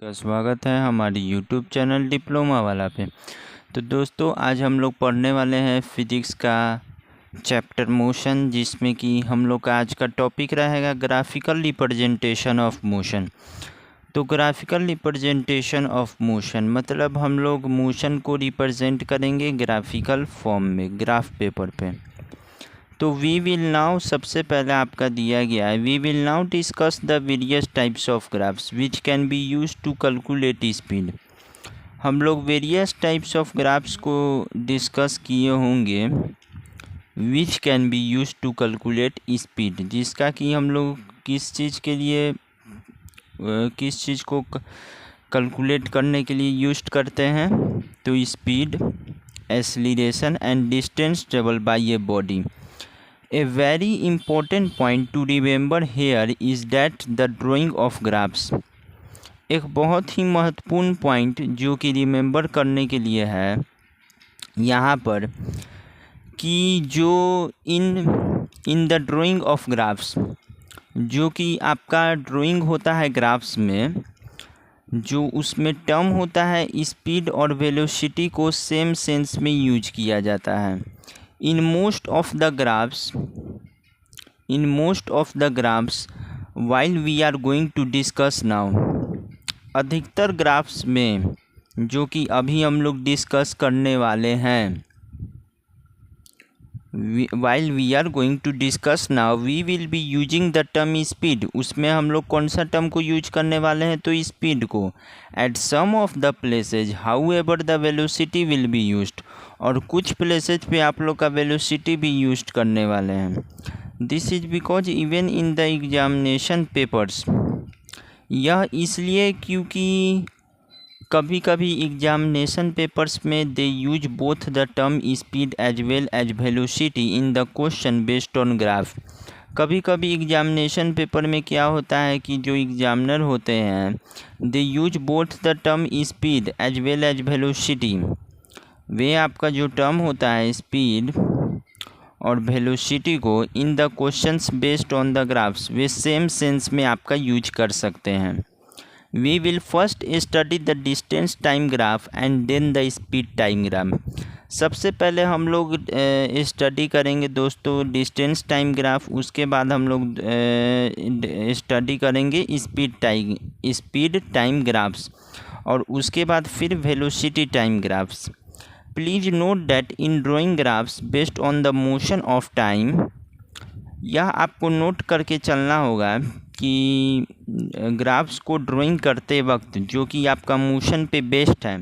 का स्वागत है हमारे YouTube चैनल डिप्लोमा वाला पे। तो दोस्तों आज हम लोग पढ़ने वाले हैं फिजिक्स का चैप्टर मोशन, जिसमें कि हम लोग का आज का टॉपिक रहेगा ग्राफिकल रिप्रेजेंटेशन ऑफ मोशन। तो ग्राफिकल रिप्रेजेंटेशन ऑफ मोशन मतलब हम लोग मोशन को रिप्रेजेंट करेंगे ग्राफिकल फॉर्म में, ग्राफ पेपर पे। तो वी विल नाउ, सबसे पहले आपका दिया गया है, we will now discuss the various types of graphs which can be use to calculate speed. हम लोग वेरियस टाइप्स ऑफ ग्राफ्स को डिस्कस किए होंगे which can be use to calculate speed, जिसका कि हम लोग किस चीज़ के लिए किस चीज़ को कैलकुलेट करने के लिए यूज करते हैं। तो speed, acceleration and distance travel by a body. A very important point to remember here is that the drawing of graphs, एक बहुत ही महत्वपूर्ण पॉइंट जो कि रिमेंबर करने के लिए है यहाँ पर, कि जो in the drying of graphs, जो कि आपका ड्राइंग होता है ग्राफ्स में, जो उसमें टर्म होता है स्पीड और वेलोसिटी को सेम सेंस में यूज किया जाता है। In most of the graphs while we are going to discuss now, अधिकतर ग्राफ्स में जो कि अभी हम लोग डिस्कस करने वाले हैं, while we are going to discuss now we will be using the term speed, उसमें हम लोग कौन सा टर्म को यूज करने वाले हैं, तो स्पीड को। At some of the places however the velocity will be used, और कुछ प्लेसेज पे आप लोग का वेलोसिटी भी यूज करने वाले हैं। This is because even in the examination papers, यह इसलिए क्योंकि कभी कभी एग्जामिनेशन पेपर्स में they use both the term speed as well as velocity in the question based on graph. कभी कभी एग्जामिनेशन पेपर में क्या होता है कि जो एग्जामिनर होते हैं they use both the term speed as well as velocity, वे आपका जो टर्म होता है स्पीड और वेलोसिटी को in the questions based on the graphs, वे सेम सेंस में आपका यूज कर सकते हैं। We will first study the distance time graph and then the speed time graph. सबसे पहले हम लोग स्टडी करेंगे दोस्तों डिस्टेंस टाइम ग्राफ, उसके बाद हम लोग स्टडी करेंगे स्पीड टाइम ग्राफ्स, और उसके बाद फिर velocity time graphs. Please note that in drawing graphs based on the motion of time, यह आपको नोट करके चलना होगा कि ग्राफ्स को ड्राइंग करते वक्त जो कि आपका मोशन पे बेस्ड है,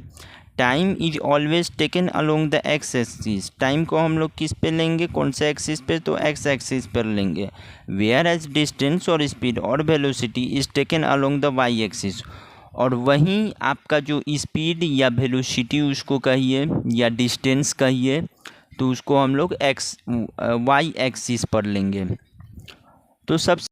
time is always taken along the x axis. Time को हम लोग किस पे लेंगे, कौन से एक्सिस पे, तो एक्स एक्सिस पर लेंगे। वेयर एज डिस्टेंस और स्पीड और velocity is taken along the Y axis, और वहीं आपका जो स्पीड या वेलोसिटी उसको कहिए या डिस्टेंस कहिए, तो उसको हम लोग वाई एक्सिस पर लेंगे। तो सबसे